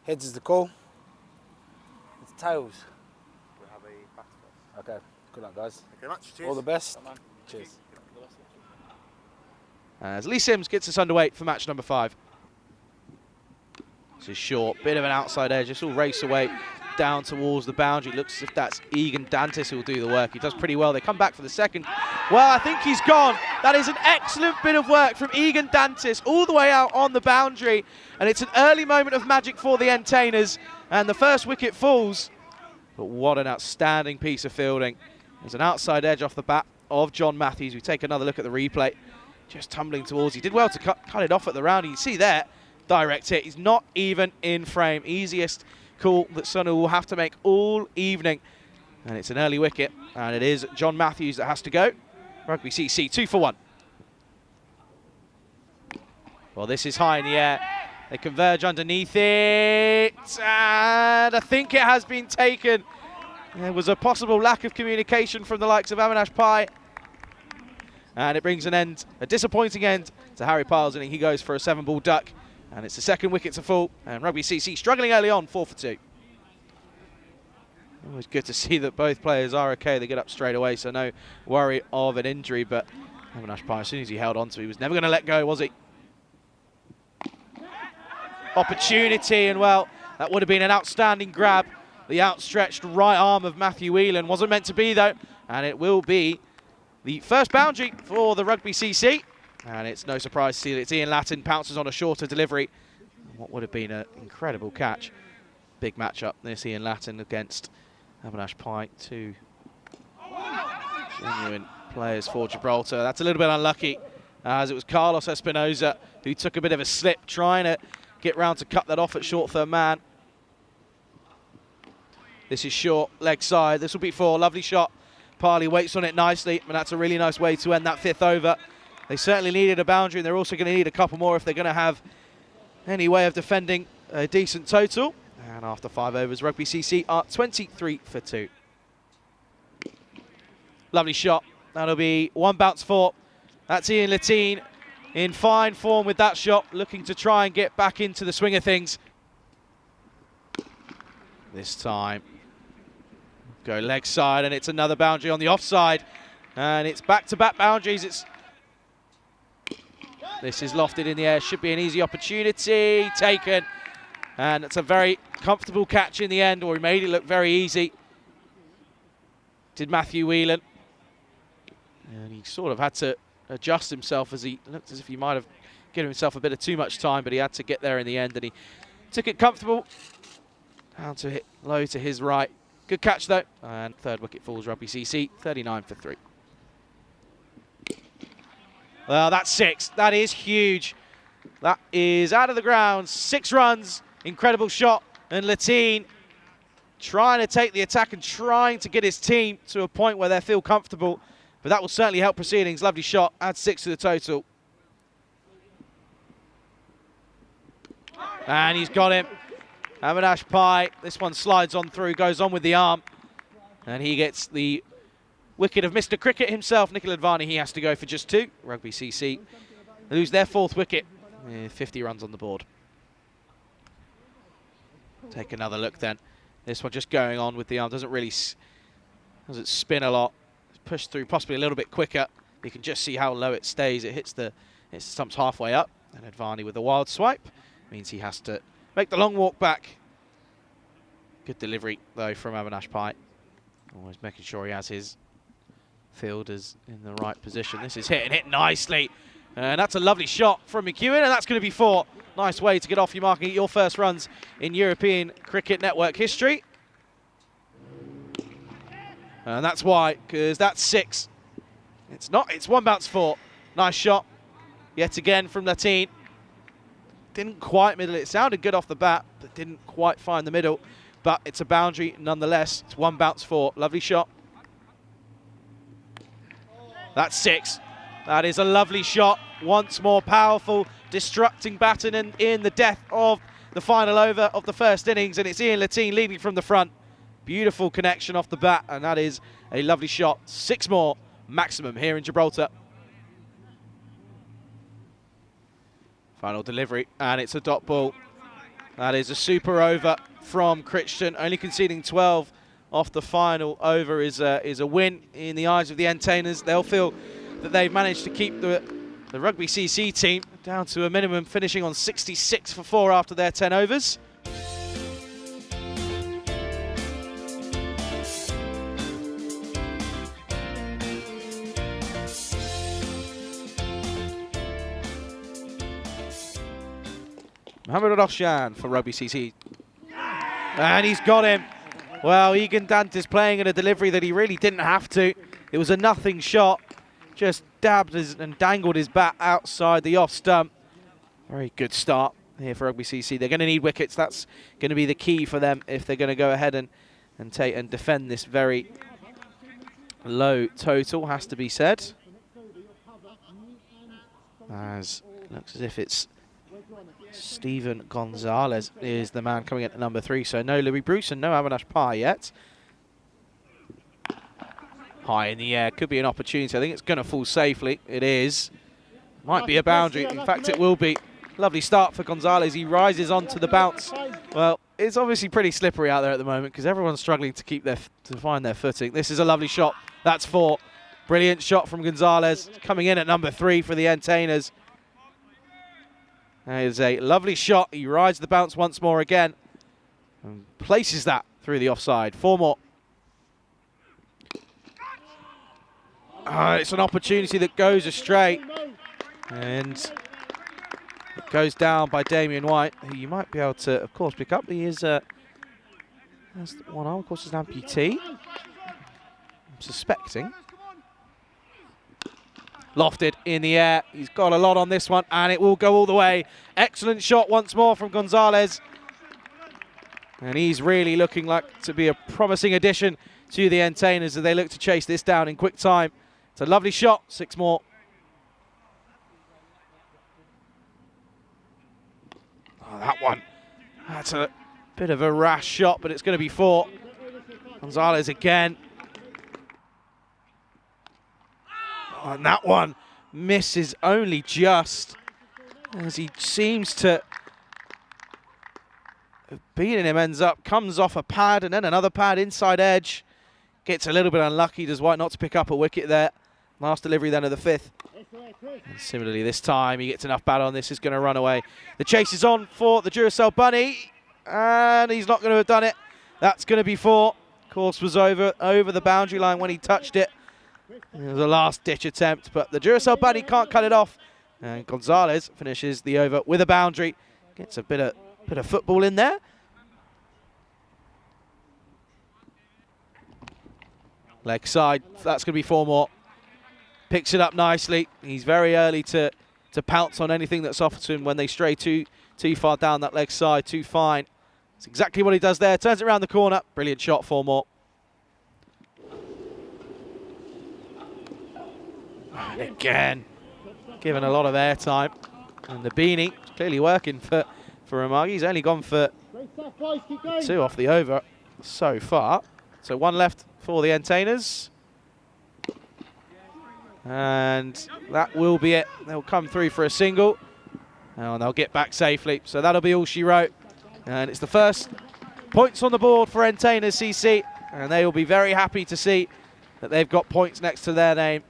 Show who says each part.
Speaker 1: Heads is the call. It's tails.
Speaker 2: We'll have a back toss.
Speaker 1: Okay, good luck, guys.
Speaker 2: Thank you very much. Cheers.
Speaker 1: All the best. Cheers.
Speaker 3: As Lee Sims gets us underway for match number 5. This is short, bit of an outside edge. It's all race away down towards the boundary. Looks as if that's Egan Dantis who will do the work. He does pretty well. They come back for the second. Well, I think he's gone. That is an excellent bit of work from Egan Dantis all the way out on the boundary. And it's an early moment of magic for the entertainers. And the first wicket falls. But what an outstanding piece of fielding. There's an outside edge off the bat of John Matthews. We take another look at the replay. Just tumbling towards. He did well to cut it off at the round. You can see there, direct hit. He's not even in frame. Easiest call that Sonu will have to make all evening. And it's an early wicket. And it is John Matthews that has to go. Rugby CC 2 for 1. Well, this is high in the air. They converge underneath it. And I think it has been taken. There was a possible lack of communication from the likes of Avinash Pai. And it brings an end, a disappointing end to Harry Piles, and he goes for a 7-ball duck. And it's the second wicket to fall. And Rugby CC struggling early on, 4 for 2. Always good to see that both players are okay. They get up straight away, so no worry of an injury. But Avinash Pai, as soon as he held on to, he was never going to let go, was he? Opportunity, and well, that would have been an outstanding grab. The outstretched right arm of Matthew Whelan wasn't meant to be, though. And it will be the first boundary for the Rugby CC. And it's no surprise to see that it's Ian Latin pounces on a shorter delivery. What would have been an incredible catch. Big matchup, this Ian Latin against Avinash Pai. 2 genuine players for Gibraltar. That's a little bit unlucky, as it was Carlos Espinosa who took a bit of a slip trying to get round to cut that off at short third man. This is short, leg side. This will be 4. Lovely shot. Parley waits on it nicely, and that's a really nice way to end that 5th over. They certainly needed a boundary, and they're also going to need a couple more if they're going to have any way of defending a decent total. And after 5 overs, Rugby CC are 23 for 2. Lovely shot. That'll be 1 bounce 4. That's Ian Latin in fine form with that shot, looking to try and get back into the swing of things. This time, go leg side, and it's another boundary on the offside. And it's back-to-back boundaries. This is lofted in the air. Should be an easy opportunity. Taken. And it's a very comfortable catch in the end, or he made it look very easy. Did Matthew Whelan. And he sort of had to adjust himself, as he looked as if he might have given himself a bit of too much time, but he had to get there in the end, and he took it comfortable. Down to hit low to his right. Good catch, though. And 3rd wicket falls Rugby CC, 39 for 3. Well, that's 6. That is huge. That is out of the ground. 6 runs. Incredible shot. And Latin trying to take the attack and trying to get his team to a point where they feel comfortable. But that will certainly help proceedings. Lovely shot. Add 6 to the total. And he's got him. Avinash Pai. This one slides on through, goes on with the arm. And he gets the wicket of Mr. Cricket himself, Nikhil Advani. He has to go for just 2. Rugby CC lose their 4th wicket. 50 runs on the board. Take another look then. This one just going on with the arm. Doesn't spin a lot. It's pushed through possibly a little bit quicker. You can just see how low it stays. It hits the stumps halfway up. And Advani with a wild swipe means he has to make the long walk back. Good delivery, though, from Avinash Pai. Always making sure he has his fielders in the right position. This is hit and hit nicely. And that's a lovely shot from McEwen, and that's going to be 4. Nice way to get off your mark and get your first runs in European Cricket Network history. And that's why, because that's 6. It's not, it's 1 bounce 4. Nice shot, yet again from Latin. Didn't quite middle it. It sounded good off the bat, but didn't quite find the middle. But it's a boundary nonetheless. It's 1 bounce 4. Lovely shot. That's 6. That is a lovely shot. Once more powerful, destructing baton in the death of the final over of the first innings. And it's Ian Latin leading from the front. Beautiful connection off the bat, and that is a lovely shot. 6 more maximum here in Gibraltar. Final delivery, and it's a dot ball. That is a super over from Crichton, only conceding 12 off the final over is a win in the eyes of the entertainers. They'll feel that they've managed to keep the Rugby CC team down to a minimum, finishing on 66 for 4 after their 10 overs. Mohamed Roshan for Rugby CC. And he's got him. Well, Egan Dantis playing in a delivery that he really didn't have to. It was a nothing shot. Just dabbed and dangled his bat outside the off stump. Very good start here for Rugby CC. They're going to need wickets. That's going to be the key for them if they're going to go ahead and defend this very low total, has to be said. As looks as if it's Stephen Gonzalez is the man coming in at number 3. So no Louis Bruce and no Avinash Parr yet. High in the air, could be an opportunity. I think it's going to fall safely. It is. Might be a boundary. In fact, it will be. Lovely start for Gonzalez. He rises onto the bounce. Well, it's obviously pretty slippery out there at the moment because everyone's struggling to find their footing. This is a lovely shot. That's 4. Brilliant shot from Gonzalez, coming in at number 3 for the entertainers. That is a lovely shot. He rides the bounce once more again and places that through the offside. 4 more. It's an opportunity that goes astray, and it goes down by Damien White, who you might be able to, of course, pick up. He is has one arm, of course, is an amputee. I'm suspecting. Lofted in the air. He's got a lot on this one, and it will go all the way. Excellent shot once more from Gonzalez. And he's really looking like to be a promising addition to the entertainers as they look to chase this down in quick time. It's a lovely shot. 6 more. Oh, that one. That's a bit of a rash shot, but it's going to be 4. Gonzalez again. Oh, and that one misses only just, as he seems to have beaten him, ends up, comes off a pad and then another pad inside edge. Gets a little bit unlucky, does White not to pick up a wicket there. Last delivery then of the 5th. And similarly this time, he gets enough bat on this, is going to run away. The chase is on for the Duracell Bunny, and he's not going to have done it. That's going to be 4. Course was over the boundary line when he touched it. It was a last-ditch attempt, but the Duracell Bunny can't cut it off. And Gonzalez finishes the over with a boundary. Gets a bit of football in there. Leg side, that's going to be 4 more. Picks it up nicely. He's very early to pounce on anything that's offered to him when they stray too far down that leg side, too fine. That's exactly what he does there. Turns it around the corner. Brilliant shot, 4 more. And again, given a lot of airtime. And the beanie clearly working for Ramagi. He's only gone for 2 off the over so far. So 1 left for the entertainers. And that will be it. They'll come through for a single. And they'll get back safely. So that'll be all she wrote. And it's the first points on the board for entertainers CC. And they will be very happy to see that they've got points next to their name.